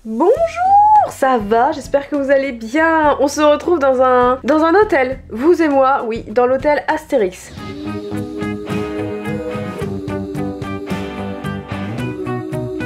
Bonjour, ça va? J'espère que vous allez bien. On se retrouve dans un hôtel, vous et moi, oui, dans l'hôtel Astérix.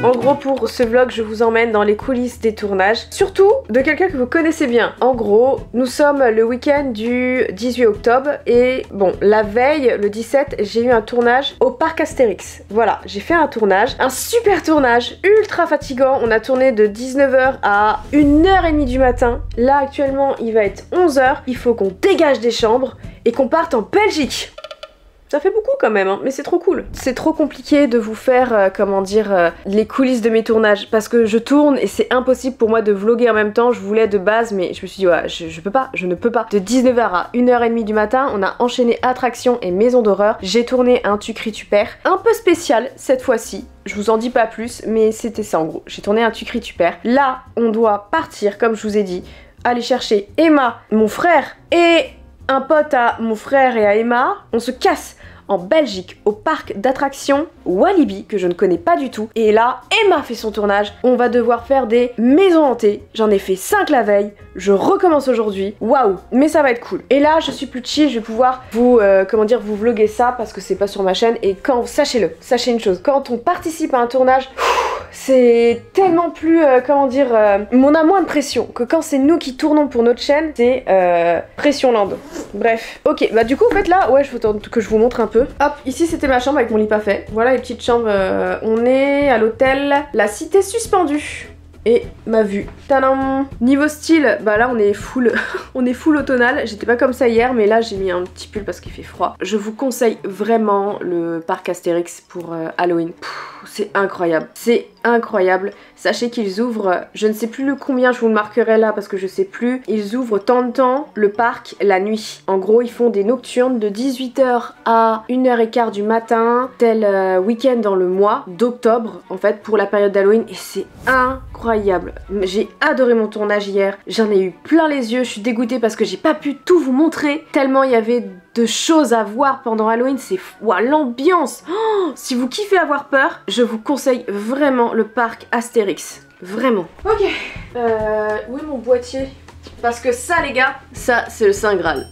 En gros, pour ce vlog, je vous emmène dans les coulisses des tournages, surtout de quelqu'un que vous connaissez bien. En gros, nous sommes le week-end du 18 octobre et bon, la veille, le 17, j'ai eu un tournage au parc Astérix. Voilà, j'ai fait un tournage, un super tournage, ultra fatigant. On a tourné de 19h à 1h30 du matin. Là, actuellement, il va être 11h. Il faut qu'on dégage des chambres et qu'on parte en Belgique. Ça fait beaucoup quand même, hein, mais c'est trop cool. C'est trop compliqué de vous faire, les coulisses de mes tournages, parce que je tourne et c'est impossible pour moi de vlogger en même temps. Je voulais de base, mais je me suis dit, ouais, je peux pas, je ne peux pas. De 19h à 1h30 du matin, on a enchaîné attractions et maisons d'horreur. J'ai tourné un Tu cries tu perds, un peu spécial cette fois-ci. Je vous en dis pas plus, mais c'était ça en gros. J'ai tourné un Tu cries tu perds. Là, on doit partir, comme je vous ai dit, aller chercher Emma, mon frère, et un pote à mon frère et à Emma. On se casse en Belgique, au parc d'attractions Walibi, que je ne connais pas du tout. Et là, Emma fait son tournage. On va devoir faire des maisons hantées. J'en ai fait 5 la veille. Je recommence aujourd'hui. Waouh, mais ça va être cool. Et là, je suis plus chill. Je vais pouvoir vous, vous vlogger ça parce que c'est pas sur ma chaîne. Et quand, sachez-le, sachez une chose. Quand on participe à un tournage, c'est tellement plus, on a moins de pression que quand c'est nous qui tournons pour notre chaîne. C'est pression land. Bref. Ok, bah du coup, en fait, là, ouais, je faut que je vous montre un peu. Hop, ici c'était ma chambre avec mon lit pas fait. Voilà les petites chambres. On est à l'hôtel La Cité Suspendue. Et ma vue. Tadam! Niveau style, bah là on est full on est full automnal. J'étais pas comme ça hier, mais là j'ai mis un petit pull parce qu'il fait froid. Je vous conseille vraiment le parc Astérix pour Halloween. C'est incroyable. C'est incroyable. Sachez qu'ils ouvrent, je ne sais plus le combien, je vous le marquerai là parce que je sais plus. Ils ouvrent tant de temps le parc la nuit. En gros, ils font des nocturnes de 18h à 1h15 du matin, tel week-end dans le mois d'octobre, en fait, pour la période d'Halloween. Et c'est incroyable. J'ai adoré mon tournage hier. J'en ai eu plein les yeux. Je suis dégoûtée parce que j'ai pas pu tout vous montrer, tellement il y avait de choses à voir pendant Halloween. C'est wow, l'ambiance. Oh, si vous kiffez avoir peur, je vous conseille vraiment le parc Astérix. Vraiment. Ok. Où est mon boîtier? Parce que ça, les gars, ça, c'est le Saint Graal.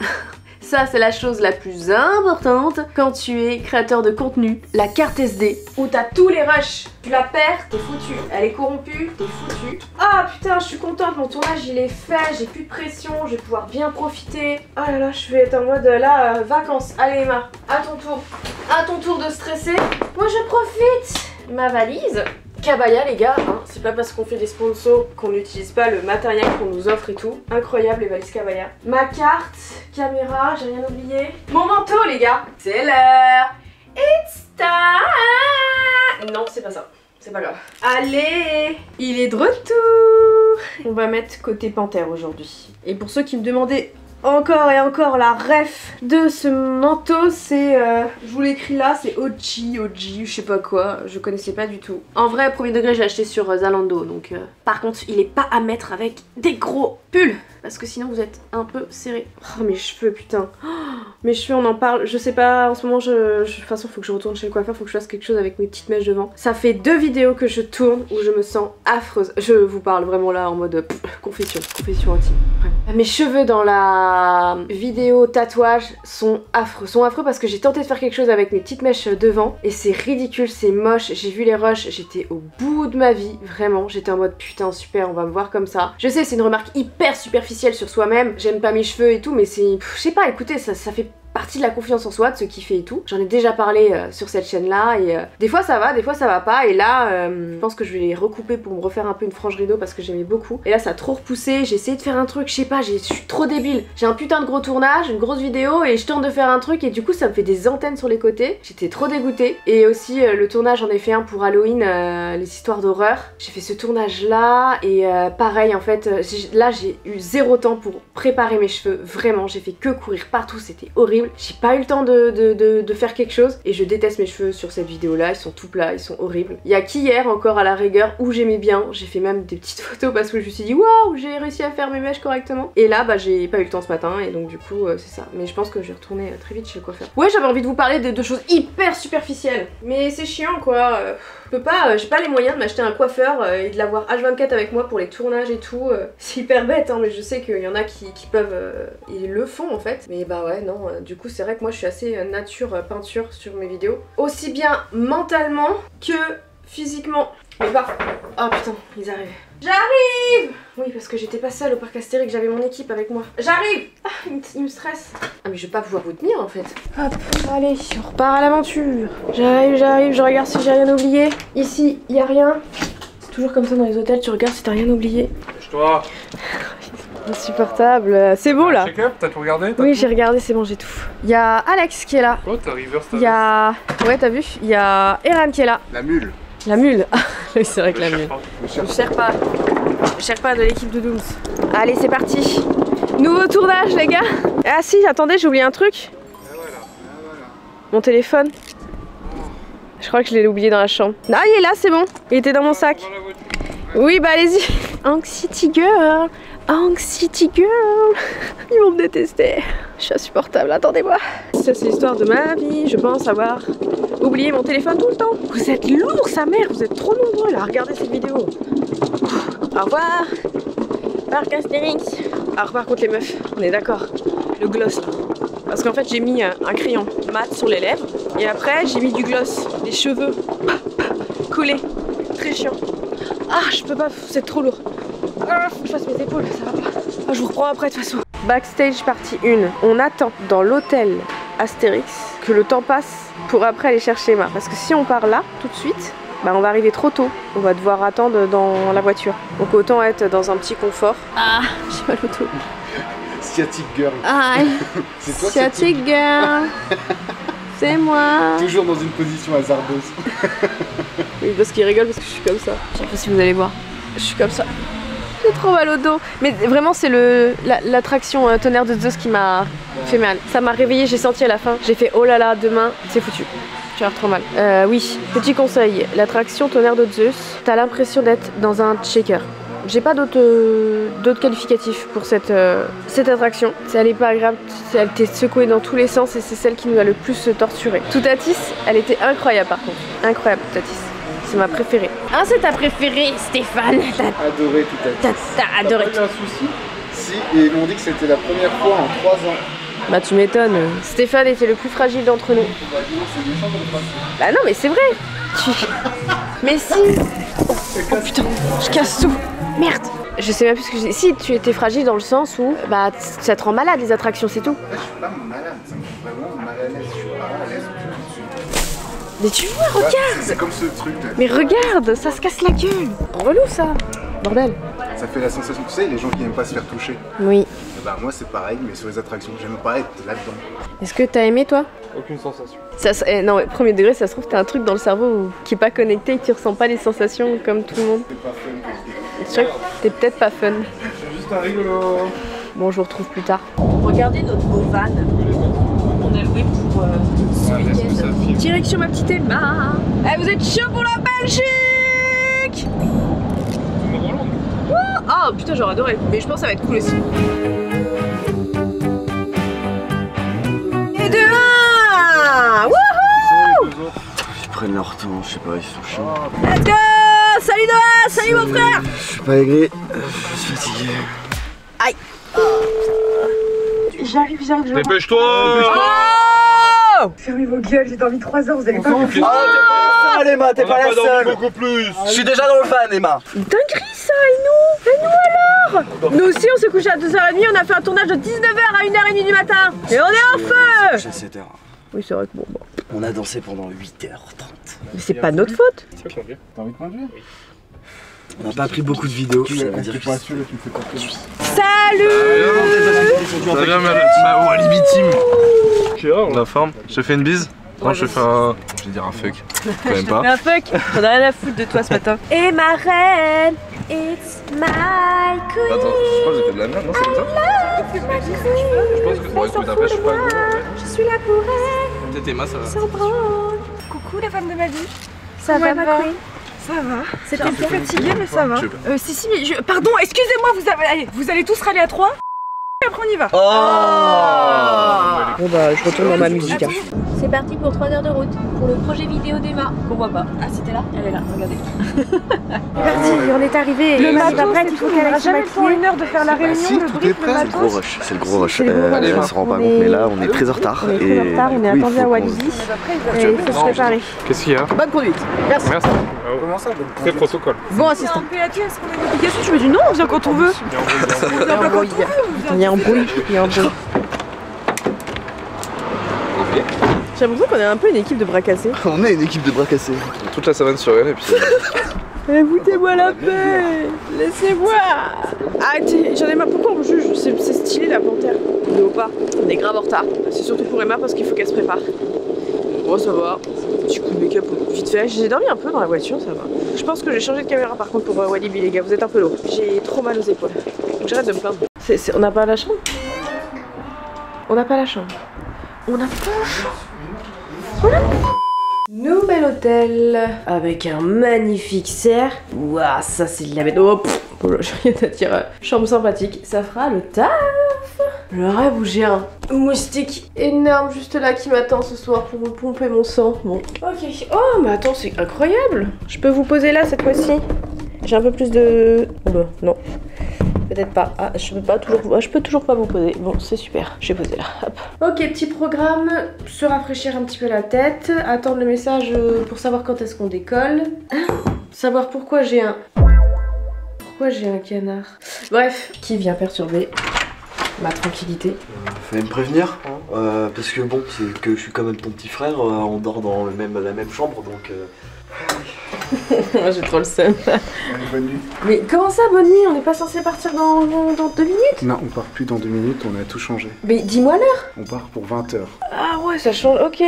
Ça, c'est la chose la plus importante quand tu es créateur de contenu. La carte SD, où t'as tous les rushs. Tu la perds, t'es foutu. Elle est corrompue, t'es foutu. Ah putain, je suis contente, mon tournage il est fait, j'ai plus de pression, je vais pouvoir bien profiter. Oh là là, je vais être en mode là, vacances. Allez Emma, à ton tour. À ton tour de stresser. Moi je profite. Ma valise. Cabaya les gars, hein, c'est pas parce qu'on fait des sponsors qu'on n'utilise pas le matériel qu'on nous offre et tout. Incroyable les valises Cabaya. Ma carte, caméra, j'ai rien oublié. Mon manteau les gars, c'est l'heure. It's time. Non, c'est pas ça. C'est pas grave. Allez, il est de retour. On va mettre côté panthère aujourd'hui. Et pour ceux qui me demandaient encore et encore la ref de ce manteau, c'est je vous l'écris là, c'est OG, je sais pas quoi, je connaissais pas du tout. En vrai, premier degré, j'ai acheté sur Zalando, donc par contre, il est pas à mettre avec des gros pulls, parce que sinon vous êtes un peu serré. Oh mes cheveux, putain. Oh, mes cheveux, on en parle, je sais pas, en ce moment, de toute façon, faut que je retourne chez le coiffeur, faut que je fasse quelque chose avec mes petites mèches devant. Ça fait 2 vidéos que je tourne où je me sens affreuse. Je vous parle vraiment là en mode confession intime, vraiment. Mes cheveux dans la vidéo tatouage sont affreux parce que j'ai tenté de faire quelque chose avec mes petites mèches devant et c'est ridicule, c'est moche. J'ai vu les rushs, j'étais au bout de ma vie, vraiment. J'étais en mode putain super, on va me voir comme ça. Je sais, c'est une remarque hyper superficielle sur soi-même, j'aime pas mes cheveux et tout, mais c'est, je sais pas, écoutez, ça fait partie de la confiance en soi, de se kiffer et tout. J'en ai déjà parlé sur cette chaîne là et des fois ça va, des fois ça va pas, et là je pense que je vais les recouper pour me refaire un peu une frange rideau parce que j'aimais beaucoup, et là ça a trop repoussé. J'ai essayé de faire un truc, je sais pas, je suis trop débile, j'ai un putain de gros tournage, une grosse vidéo et je tente de faire un truc et du coup ça me fait des antennes sur les côtés. J'étais trop dégoûtée. Et aussi le tournage, j'en ai fait un pour Halloween, les histoires d'horreur. J'ai fait ce tournage là et pareil en fait, là j'ai eu 0 temps pour préparer mes cheveux, vraiment j'ai fait que courir partout, c'était horrible. horrible. J'ai pas eu le temps de faire quelque chose et je déteste mes cheveux sur cette vidéo là, ils sont tout plats, ils sont horribles. Il y a qu'hier encore à la rigueur où j'aimais bien, j'ai fait même des petites photos parce que je me suis dit waouh, j'ai réussi à faire mes mèches correctement. Et là bah j'ai pas eu le temps ce matin et donc du coup c'est ça. Mais je pense que je vais retourner très vite chez le coiffeur. Ouais, j'avais envie de vous parler de choses hyper superficielles, mais c'est chiant quoi. Je peux pas, j'ai pas les moyens de m'acheter un coiffeur et de l'avoir H24 avec moi pour les tournages et tout. C'est hyper bête hein, mais je sais qu'il y en a qui peuvent, ils le font en fait. Mais bah ouais non, du coup c'est vrai que moi je suis assez nature peinture sur mes vidéos. Aussi bien mentalement que physiquement. Mais bah, oh putain, ils arrivent. J'arrive! Oui, parce que j'étais pas seule au parc Astérix, j'avais mon équipe avec moi. J'arrive! Ah, il me stresse. Ah, mais je vais pas pouvoir vous tenir en fait. Hop, allez, on repart à l'aventure. J'arrive, je regarde si j'ai rien oublié. Ici, il y a rien. C'est toujours comme ça dans les hôtels, tu regardes si t'as rien oublié. Lâche-toi! Insupportable. C'est beau là. Check-up, t'as tout regardé? Oui, j'ai regardé, c'est bon, j'ai tout. Il y a Alex qui est là. Oh, t'as reverse. Il y a... Ouais, t'as vu? Il y a Eran qui est là. La mule. La mule. Oui, c'est vrai que la mule. Le Le Sherpa de l'équipe de Dooms. Allez, c'est parti. Nouveau tournage, les gars. Ah si, attendez, j'ai oublié un truc. Voilà. Mon téléphone. Je crois que je l'ai oublié dans la chambre. Ah, il est là, c'est bon. Il était dans mon sac. Oui, bah allez-y. Anxiety girl. Anxiety girl. Ils vont me détester. Je suis insupportable, attendez-moi. Ça, c'est l'histoire de ma vie. Je pense avoir oublié mon téléphone tout le temps. Vous êtes lourds, sa mère. Vous êtes trop nombreux là à regarder cette vidéo. Au revoir. Parc Astérix. Alors par contre les meufs, on est d'accord. Le gloss là. Parce qu'en fait j'ai mis un crayon mat sur les lèvres. Et après j'ai mis du gloss. Les cheveux collés. Très chiant. Ah je peux pas, c'est trop lourd. Ah, faut que je fasse mes épaules, ça va pas. Ah, je vous reprends après de toute façon. Backstage partie 1. On attend dans l'hôtel Astérix que le temps passe pour après aller chercher Emma. Parce que si on part là tout de suite, bah on va arriver trop tôt. On va devoir attendre dans la voiture. Donc autant être dans un petit confort. Ah, j'ai mal au dos. Sciatic girl. Ah, c'est toi Sciatic girl. C'est moi. Toujours dans une position hasardeuse. Oui, parce qu'il rigole parce que je suis comme ça. Je sais pas si vous allez voir. Je suis comme ça. J'ai trop mal au dos. Mais vraiment c'est l'attraction tonnerre de Zeus qui m'a fait mal. Ça m'a réveillée, j'ai senti à la fin. J'ai fait oh là là, demain c'est foutu. J'ai l'air trop mal. Oui, petit conseil, l'attraction tonnerre de Zeus, t'as l'impression d'être dans un shaker. J'ai pas d'autres qualificatifs pour cette attraction. Elle est pas agréable, elle t'est secouée dans tous les sens et c'est celle qui nous a le plus torturé. Toutatis, elle était incroyable par contre. Incroyable Toutatis. C'est ma préférée. Ah, c'est ta préférée, Stéphane. T'as adoré Toutatis. T'as adoré. T'as pas eu un souci? Si, et ils m'ont dit que c'était la première fois en 3 ans. Bah tu m'étonnes. Stéphane était le plus fragile d'entre nous. Bah non mais c'est vrai. Mais si. Oh putain, je casse tout. Merde. Je sais même plus ce que j'ai dit. Si, tu étais fragile dans le sens où bah ça te rend malade les attractions, c'est tout. Je suis pas malade, ça me fait vraiment mal à l'aise. Je suis pas à l'aise tout de suite. Mais tu vois, regarde. C'est comme ce truc là. Mais regarde, ça se casse la gueule. Relou ça. Bordel. Ça fait la sensation, tu sais, les gens qui n'aiment pas se faire toucher. Oui. Et bah moi c'est pareil, mais sur les attractions, j'aime pas être là-dedans. Est-ce que t'as aimé toi? Aucune sensation. Non, mais premier degré, ça se trouve t'as un truc dans le cerveau qui est pas connecté et que tu ressens pas les sensations comme tout le monde. C'est pas fun. C'est sûr que t'es peut-être pas fun. C'est juste un rigolo. Bon, je vous retrouve plus tard. Regardez notre beau van. On a loué pour ce week-end. Direction ma petite Emma. Eh, vous êtes chaud pour la Belgique? Oh putain, j'aurais adoré. Mais je pense que ça va être cool aussi. Et de 1. Wouhou! Ils prennent leur temps, je sais pas, ils sont chiants. Let's go! Salut Noah! Salut mon frère! Je suis pas aigri, je suis fatigué. Aïe! J'arrive. Dépêche-toi! Oh! Fermez vos gueules, j'ai dormi 3 heures, vous allez pas me faire. Oh, t'es pas la seule, Emma, t'es pas la seule! Beaucoup plus! Je suis déjà dans le van, Emma! Dinguerie ça, et nous alors? Nous aussi on s'est couché à 2h30, on a fait un tournage de 19h à 1h30 du matin! Et on est en feu! J'ai 7h. Oui c'est vrai que bon. On a dansé pendant 8h30. Mais c'est pas notre faute! T'as envie de conduire? On n'a pas pris beaucoup de vidéos, Tu ça es veut dire que pas sûr et tu me fais pas plaisir. Salut! Ça vient ma Walibi Team. La forme. Je te fais une bise? Non, je te fais un. Je vais dire un fuck. Quand même pas. Mais un fuck! On a rien à foutre de toi ce matin. Et ma reine! It's my queen. Attends, je crois que j'ai fait de la merde, non? C'est comme ça? Je pense que pour écouter après, je suis pas gros. Je suis là pour elle. Peut-être Emma, ça va. Sans prendre. Coucou la femme de ma vie. Ça va, ma queen? Ça va. C'était un peu fatigué, mais ça va. Si, mais pardon, excusez-moi, vous allez tous râler à 3. Après on y va. Bon bah je retourne dans ma musique. C'est parti pour 3 heures de route pour le projet vidéo d'Emma qu'on voit pas. Ah c'était là? Elle est là, regardez. C'est parti, on est arrivé. Le matos, matos, il faut qu'elle ait jamais le temps 1 heure de faire la réunion, le brief, le matos. C'est le gros rush. C'est le gros rush. On se rend pas compte, mais là on est très en retard. On est très en retard, on est attendu à Walibi. Et il faut se préparer. Qu'est-ce qu'il y a? Bonne conduite. Merci. Merci. Comment ça? Très protocole. Bon assistant. En PAT, est-ce qu'on a une obligation? Je me dis non, on vient quand on veut. On vient pas quand on veut. Il y a un bruit, il y a un bruit. J'ai l'impression qu'on est un peu une équipe de bras cassés. On est une équipe de bras cassés. Toute la savane sur elle et puis. Foutez-moi la paix. Laissez-moi. Arrêtez, j'en ai marre. Pourquoi on me juge? C'est stylé la panthère. Léopard. On est grave en retard. C'est surtout pour Emma parce qu'il faut qu'elle se prépare. Bon ça va. Petit coup de make-up vite fait. J'ai dormi un peu dans la voiture, ça va. Je pense que j'ai changé de caméra par contre pour Walibi les gars. Vous êtes un peu lourd. J'ai trop mal aux épaules. Donc j'arrête de me plaindre. On n'a pas la chambre? On n'a pas la chambre. On n'a pas la chambre. Nouvel hôtel avec un magnifique cerf. Waouh, ça c'est de la bête. Oh, j'ai rien à dire. Chambre sympathique, ça fera le taf. Le rêve où j'ai un moustique énorme juste là qui m'attend ce soir pour me pomper mon sang. Bon, ok. Oh, mais attends, c'est incroyable. Je peux vous poser là cette fois-ci? J'ai un peu plus de... Oh bah, non. Peut-être pas. Ah, je peux toujours pas vous poser. Bon, c'est super. Je vais poser là. Hop. Ok, petit programme. Se rafraîchir un petit peu la tête. Attendre le message pour savoir quand est-ce qu'on décolle. Savoir pourquoi j'ai un... Pourquoi j'ai un canard? Bref, qui vient perturber ma tranquillité. Fallait me prévenir, hein, parce que bon, c'est que je suis quand même ton petit frère, on dort dans la même chambre, donc... J'ai trop le seum. Bonne nuit. Mais comment ça, bonne nuit? On n'est pas censé partir dans 2 minutes? Non, on part plus dans 2 minutes, on a tout changé. Mais dis-moi l'heure. On part pour 20h. Ah ouais, ça change. Ok,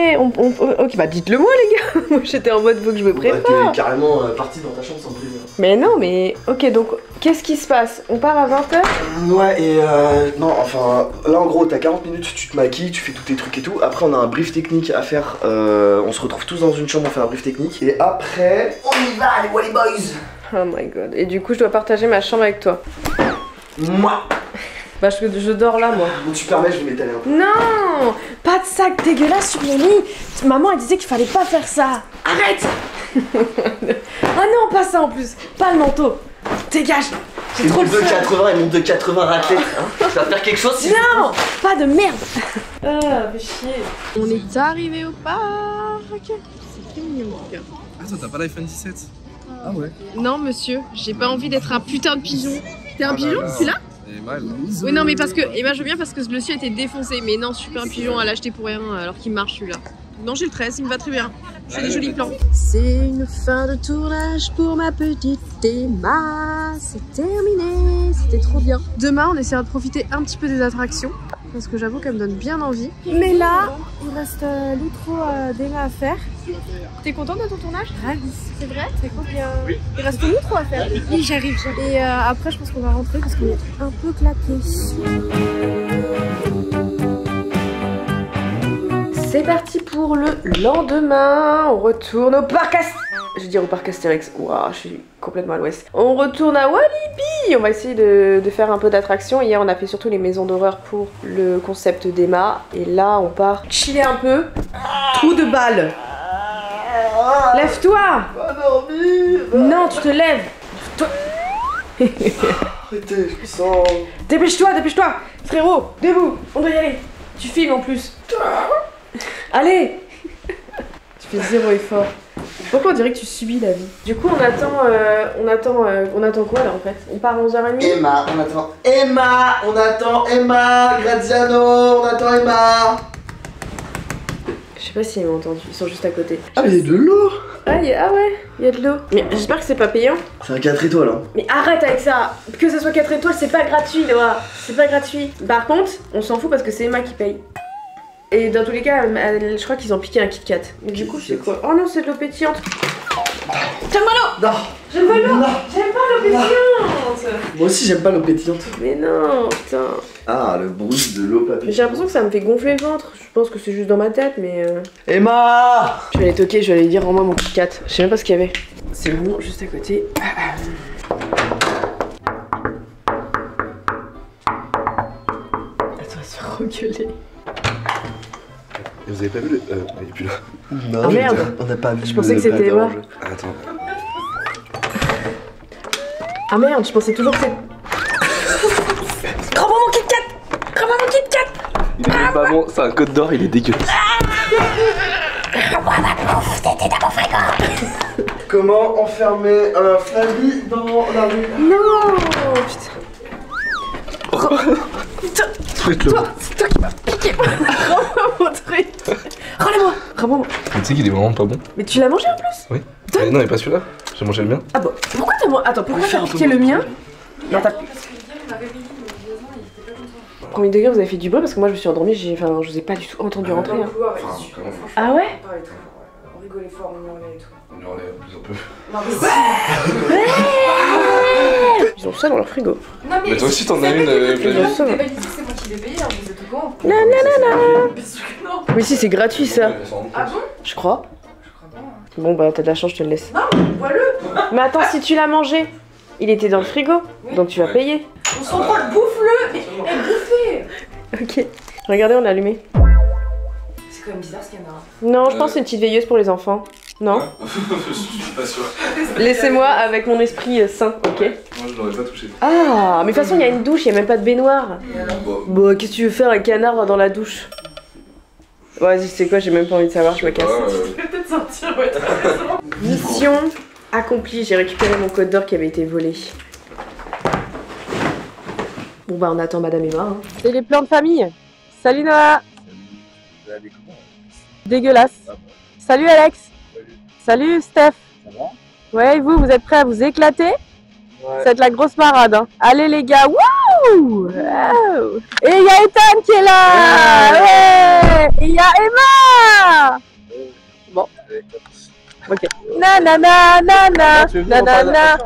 ok, bah dites-le moi les gars. Moi j'étais en mode faut que je me prépare. T'es carrément parti dans ta chambre sans prévenir. Mais non, mais ok, donc qu'est-ce qui se passe? On part à 20h? Ouais, et non, enfin, là en gros, t'as 40 minutes, tu te maquilles, tu fais tous tes trucs et tout. Après, on a un brief technique à faire. On se retrouve tous dans une chambre, on fait un brief technique. Et après, on y va, les Wally Boys! Oh my god. Et du coup, je dois partager ma chambre avec toi. Moi! Bah, je dors là, moi. Bon, tu permets, je vais m'étaler un peu. Non! Pas de sac dégueulasse sur le lit! Maman, elle disait qu'il fallait pas faire ça! Arrête! Ah non, pas ça en plus! Pas le manteau! Dégage! J'ai trop le de seum. 80 et mon 2,80 raclette, hein. Tu vas faire quelque chose si... Non! Pas de merde! Ah, fais chier! On est arrivé au parc! C'est très mignon, en tout cas. Ah, toi, t'as pas l'iPhone 17? Ah ouais? Non, monsieur, j'ai pas envie d'être un putain de pigeon. T'es un pigeon, celui-là? Et mal. Oui, non, mais parce que Emma, je veux bien parce que le sien était défoncé. Mais non, je suis pas un pigeon à l'acheter pour rien alors qu'il marche celui-là. Non, j'ai le 13, il me va très bien. Je fais des jolis plans. C'est une fin de tournage pour ma petite Emma. C'est terminé, c'était trop bien. Demain, on essaiera de profiter un petit peu des attractions. Parce que j'avoue qu'elle me donne bien envie. Mais là, il reste l'outro d'Emma à faire. T'es contente de ton tournage? Ravie. C'est vrai? T'es contente? Il reste l'outro à faire. Oui, j'arrive. Et après, je pense qu'on va rentrer parce qu'on est un peu claqués. C'est parti pour le lendemain. On retourne au parc Astérix. Je veux dire au parc Astérix. Waouh, je suis complètement à l'ouest. On retourne à Walibi. On va essayer de faire un peu d'attraction. Hier, on a fait surtout les maisons d'horreur pour le concept d'Emma. Et là, on part chiller un peu. Trou de balle. Lève-toi. Pas dormir. Non, tu te lèves. Arrêtez, je me sens... Dépêche-toi, dépêche-toi. Frérot, debout. On doit y aller. Tu filmes en plus. Allez. Tu fais zéro effort. Pourquoi on dirait que tu subis la vie? Du coup, on attend quoi là en fait? On part à 11h30? Emma, on attend Emma, on attend Emma, Graziano, on attend Emma. Je sais pas s'ils m'ont entendu, ils sont juste à côté. Ah mais il y a de l'eau. Ah ouais, il y a de l'eau. Mais j'espère que c'est pas payant. C'est un 4 étoiles hein. Mais arrête avec ça. Que ce soit 4 étoiles, c'est pas gratuit Noah. C'est pas gratuit. Par contre, on s'en fout parce que c'est Emma qui paye. Et dans tous les cas, je crois qu'ils ont piqué un Kit Kat. Mais du coup, c'est quoi? Oh non, c'est de l'eau pétillante. Tiens-moi l'eau. Non. J'aime pas l'eau. J'aime pas l'eau pétillante. Moi aussi j'aime pas l'eau pétillante. Mais non, putain. Ah, le bruit de l'eau papillante. J'ai l'impression que ça me fait gonfler le ventre. Je pense que c'est juste dans ma tête, mais... Emma! Je vais aller toquer, je vais aller dire rends-moi mon Kit Kat. Je sais même pas ce qu'il y avait. C'est bon, juste à côté. Attends, elle se fait regueuler. Et vous avez pas vu le... il est plus là. Non, ah merde. On n'a pas vu. Je pensais que c'était moi. Attends. Ah merde, je pensais toujours que c'était... Rends-moi mon Kit Kat. Rends-moi mon Kit Kat. Il est même pas bon, c'est un code d'or, il est dégueulasse. Comment enfermer un Flaby dans la rue? Non, putain. Faites-le. C'est toi qui m'as piqué. Rends-moi mon truc. Rends-le-moi. Rends-moi. Tu sais qu'il est vraiment pas bon. Mais tu l'as mangé en plus? Oui. Non, il est pas celui-là. J'ai mangé le mien. Ah bon. Pourquoi t'as... Attends, pourquoi t'as piqué le mien? Non, t'as... Premier degré, vous avez fait du bruit parce que moi je me suis endormie, je vous ai pas du tout entendu rentrer. Hein. Ah ouais? On rigolait fort, on hurlait et tout. On hurlait plus un peu. Non, mais Ils ont ça dans leur frigo. non, Mais toi aussi t'en as une, c'est Flavie. moi qui l'ai payé, vous êtes au courant? Non, non, non, non. Bien sûr que non. Mais si, c'est gratuit ça. Ah bon? Je crois. Je crois pas. Bon bah t'as de la chance, je te le laisse. Non, vois-le. Mais attends, si tu l'as mangé, il était dans le frigo, donc tu vas payer. On s'en prend, bouffe-le. Mais bouffez. Ok. Regardez, on a allumé. C'est quand même bizarre ce caméra. Non, je pense que c'est une petite veilleuse pour les enfants. Non? Je suis pas sûr. Laissez-moi avec mon esprit sain, ok? Moi je l'aurais pas touché. Ah, mais de toute façon, il y a une douche, il n'y a même pas de baignoire. Bon. Bon, qu'est-ce que tu veux faire, un canard dans la douche? Vas-y, c'est quoi, j'ai même pas envie de savoir, je me casse. Peut-être sortir, ouais, t'as raison. Mission accomplie, j'ai récupéré mon code d'or qui avait été volé. Bon bah on attend Madame Emma. Hein. C'est les plans de famille. Salut Noah. Dégueulasse. Salut Alex. Salut Steph. Ça va? Ouais, et vous êtes prêts à vous éclater? Ouais. C'est la grosse parade. Hein. Allez les gars, wouh! Wow. Et il y a Ethan qui est là. Ouais. Et il y a Emma. Bon. Ok. Nanana, nanana, nanana,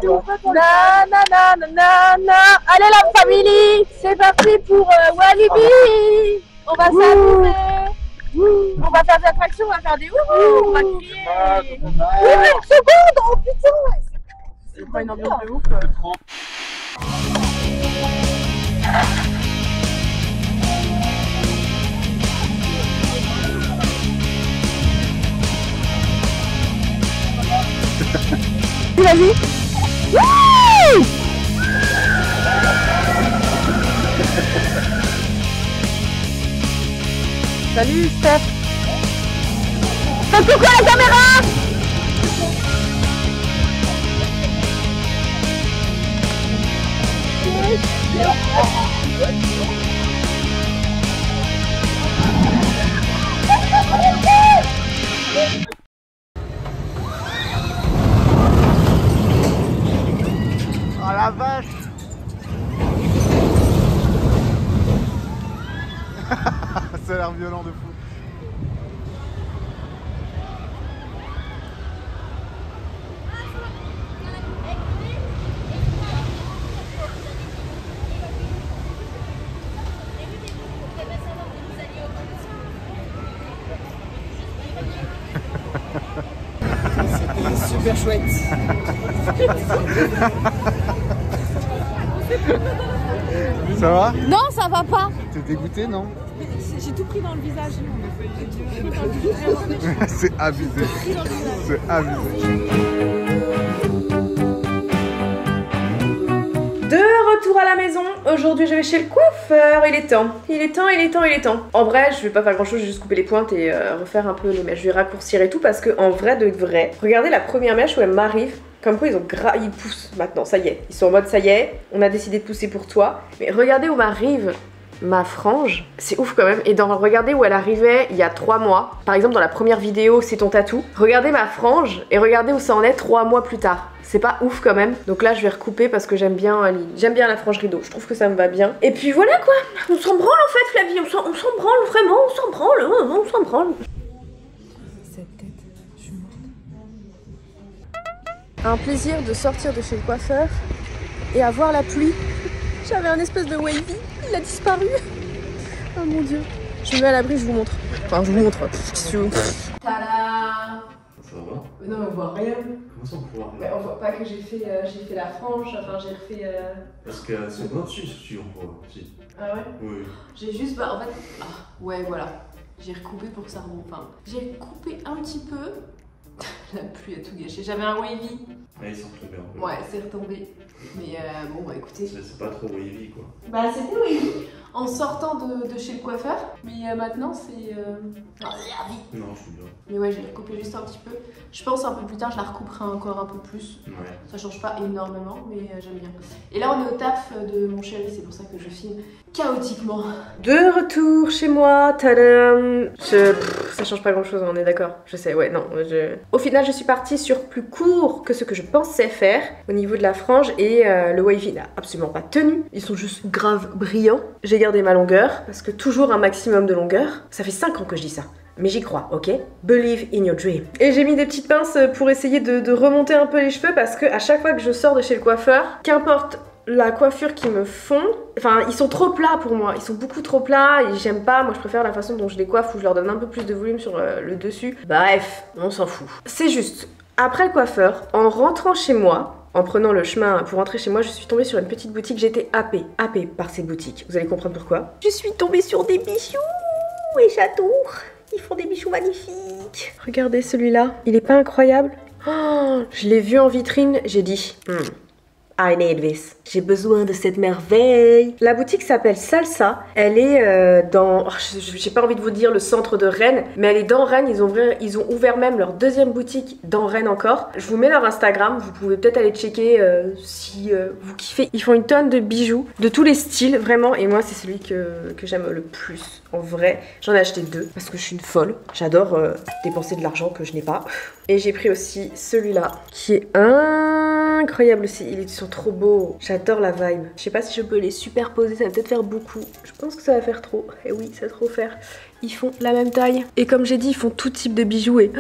nanana. Allez la famille, c'est parti pour Walibi. On va s'amuser. On va faire des attractions, on va faire des wouhou, on va crier. Oui, mais une seconde, oh putain. C'est pas une ambiance de ouf. Vas-y. Wouh! Salut Steph. Fais coucou à la caméra. Oh la vache. Ça a l'air violent de fou. C'était super chouette. Ça va? Non, ça va pas. T'es dégoûté, non? J'ai tout pris dans le visage. C'est abusé. C'est abusé. De retour à la maison, aujourd'hui je vais chez le coiffeur, il est temps. En vrai, je vais pas faire grand chose, je vais juste couper les pointes et refaire un peu les mèches. Je vais raccourcir et tout parce que en vrai de vrai, regardez la première mèche où elle m'arrive. Comme quoi ils poussent maintenant, ça y est. Ils sont en mode ça y est, on a décidé de pousser pour toi. Mais regardez où m'arrive ma frange, c'est ouf quand même. Et regardez où elle arrivait il y a 3 mois. Par exemple dans la première vidéo, c'est ton tatou. Regardez ma frange et regardez où ça en est 3 mois plus tard. C'est pas ouf quand même. Donc là je vais recouper parce que j'aime bien la frange rideau. Je trouve que ça me va bien. Et puis voilà quoi. On s'en branle en fait Flavie. On s'en branle vraiment. On s'en branle. Cette tête, je suis morte. Un plaisir de sortir de chez le coiffeur et avoir la pluie. J'avais un espèce de wavy, il a disparu. Oh mon dieu. Je me mets à l'abri, je vous montre. Enfin, je vous montre. Tada! Ça va? Non, mais on voit rien. Comment ça on voit rien? Mais on voit pas que j'ai fait la frange, enfin j'ai refait... Parce que c'est pas si on voit. Si. Ah ouais? Oui. J'ai juste, bah en fait... Ah, ouais, voilà. J'ai recoupé pour que ça remonte. Enfin, j'ai coupé un petit peu. La pluie a tout gâché. J'avais un wavy. Ouais, ils sont retombés un peu. Ouais, c'est retombé. Mais bon, bah écoutez... C'est pas trop wavy quoi. Bah c'était wavy en sortant de chez le coiffeur. Mais maintenant c'est... Non, je suis bien. Mais ouais, j'ai recoupé juste un petit peu. Je pense un peu plus tard, je la recouperai encore un peu plus. Ouais. Ça change pas énormément, mais j'aime bien. Et là, on est au taf de mon chéri, c'est pour ça que je filme chaotiquement. De retour chez moi, tadam. Ça change pas grand chose, on est d'accord. Je sais, ouais, non. Au final, je suis partie sur plus court que ce que je pensais faire au niveau de la frange et le wavy n'a absolument pas tenu. Ils sont juste grave brillants. J'ai gardé ma longueur parce que toujours un maximum de longueur. Ça fait 5 ans que je dis ça. Mais j'y crois, ok? Believe in your dream. Et j'ai mis des petites pinces pour essayer de remonter un peu les cheveux parce que à chaque fois que je sors de chez le coiffeur, qu'importe la coiffure qu'ils me font, enfin ils sont trop plats pour moi, ils sont beaucoup trop plats et j'aime pas, moi je préfère la façon dont je les coiffe où je leur donne un peu plus de volume sur le dessus. Bref, on s'en fout. C'est juste, après le coiffeur, en rentrant chez moi, en prenant le chemin pour rentrer chez moi, je suis tombée sur une petite boutique, j'étais happée par ces boutiques. Vous allez comprendre pourquoi. Je suis tombée sur des bijoux et j'adore. Ils font des bijoux magnifiques. Regardez celui-là, il est pas incroyable? Oh, je l'ai vu en vitrine, j'ai dit I need this. J'ai besoin de cette merveille. La boutique s'appelle Salsa. Elle est dans... j'ai pas envie de vous dire le centre de Rennes, mais elle est dans Rennes. Ils ont ouvert même leur deuxième boutique dans Rennes encore. Je vous mets leur Instagram. Vous pouvez peut-être aller checker si vous kiffez. Ils font une tonne de bijoux, de tous les styles, vraiment. Et moi, c'est celui que j'aime le plus. En vrai, j'en ai acheté 2 parce que je suis une folle. J'adore dépenser de l'argent que je n'ai pas. Et j'ai pris aussi celui-là qui est incroyable aussi. Ils sont trop beaux. J'adore la vibe. Je sais pas si je peux les superposer, ça va peut-être faire beaucoup. Je pense que ça va faire trop. Et oui, ça va trop faire. Ils font la même taille. Et comme j'ai dit, ils font tout type de bijoux et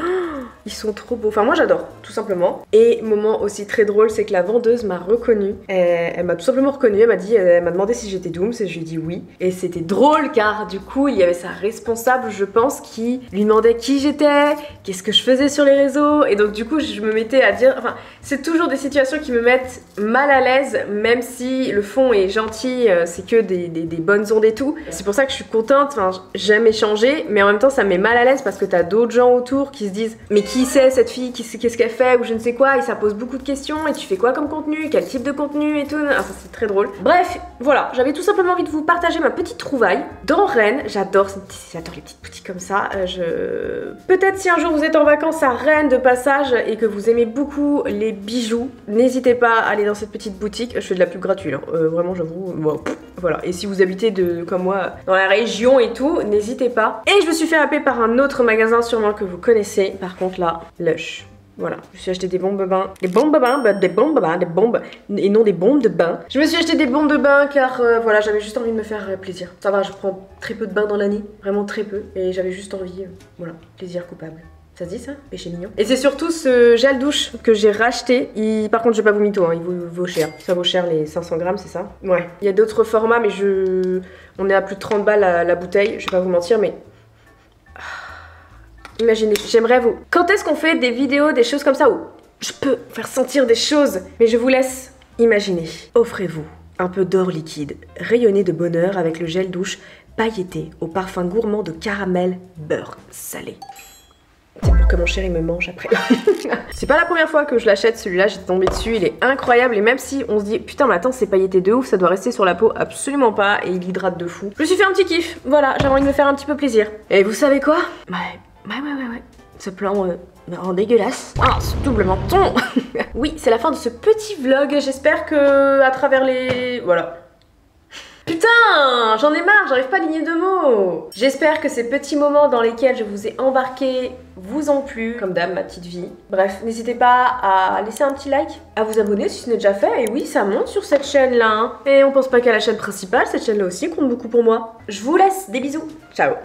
ils sont trop beaux. Enfin, moi j'adore, tout simplement. Et moment aussi très drôle, c'est que la vendeuse m'a reconnue. Elle m'a tout simplement reconnue. Elle m'a demandé si j'étais Dooms et je lui ai dit oui. Et c'était drôle car du coup, il y avait sa responsable, je pense, qui lui demandait qui j'étais, qu'est-ce que je faisais sur les réseaux. Et donc du coup, je me mettais à dire... Enfin, c'est toujours des situations qui me mettent mal à l'aise, même si le fond est gentil, c'est que des bonnes ondes et tout. C'est pour ça que je suis contente. Enfin, j'aime échanger. Mais en même temps ça me met mal à l'aise parce que t'as d'autres gens autour qui se disent mais qui c'est cette fille, qu'est-ce qu'elle fait ou je ne sais quoi, et ça pose beaucoup de questions et tu fais quoi comme contenu, quel type de contenu et tout. Ah, ça c'est très drôle. Bref, voilà, j'avais tout simplement envie de vous partager ma petite trouvaille dans Rennes. J'adore les petites boutiques comme ça. Peut-être si un jour vous êtes en vacances à Rennes de passage et que vous aimez beaucoup les bijoux, n'hésitez pas à aller dans cette petite boutique. Je fais de la pub gratuite, hein. Vraiment j'avoue, bon, voilà. Et si vous habitez comme moi dans la région et tout, n'hésitez pas. Et je me suis fait happer par un autre magasin sûrement que vous connaissez. Par contre là, Lush. Voilà, je me suis acheté des bombes de bain. Des bombes et non des bombes de bain. Je me suis acheté des bombes de bain car voilà, j'avais juste envie de me faire plaisir. Ça va, je prends très peu de bains dans l'année, vraiment très peu. Et j'avais juste envie, voilà, plaisir coupable. Ça se dit ça? Péché mignon. Et c'est surtout ce gel douche que j'ai racheté. Par contre, je vais pas vous mytho, hein, il vaut cher. Ça vaut cher les 500 grammes, c'est ça? Ouais. Il y a d'autres formats, mais on est à plus de 30 balles la bouteille. Je vais pas vous mentir, mais... Imaginez, j'aimerais vous... Quand est-ce qu'on fait des vidéos, des choses comme ça où je peux faire sentir des choses? Mais je vous laisse imaginer. Offrez-vous un peu d'or liquide, rayonné de bonheur avec le gel douche pailleté au parfum gourmand de caramel beurre salé. C'est pour que mon chéri me mange après. C'est pas la première fois que je l'achète celui-là, j'étais tombée dessus, il est incroyable. Et même si on se dit putain mais attends c'est pailleté de ouf, ça doit rester sur la peau, absolument pas. Et il hydrate de fou. Je me suis fait un petit kiff, voilà, j'avais envie de me faire un petit peu plaisir. Et vous savez quoi? Ouais. Ce plan me rend dégueulasse. Ah, ce double menton. Oui, c'est la fin de ce petit vlog. J'espère que à travers les... Voilà. Putain, j'en ai marre, j'arrive pas à aligner deux mots. J'espère que ces petits moments dans lesquels je vous ai embarqué vous ont plu, comme d'hab, ma petite vie. Bref, n'hésitez pas à laisser un petit like, à vous abonner si ce n'est déjà fait. Et oui, ça monte sur cette chaîne-là. Hein. Et on pense pas qu'à la chaîne principale, cette chaîne-là aussi compte beaucoup pour moi. Je vous laisse, des bisous. Ciao.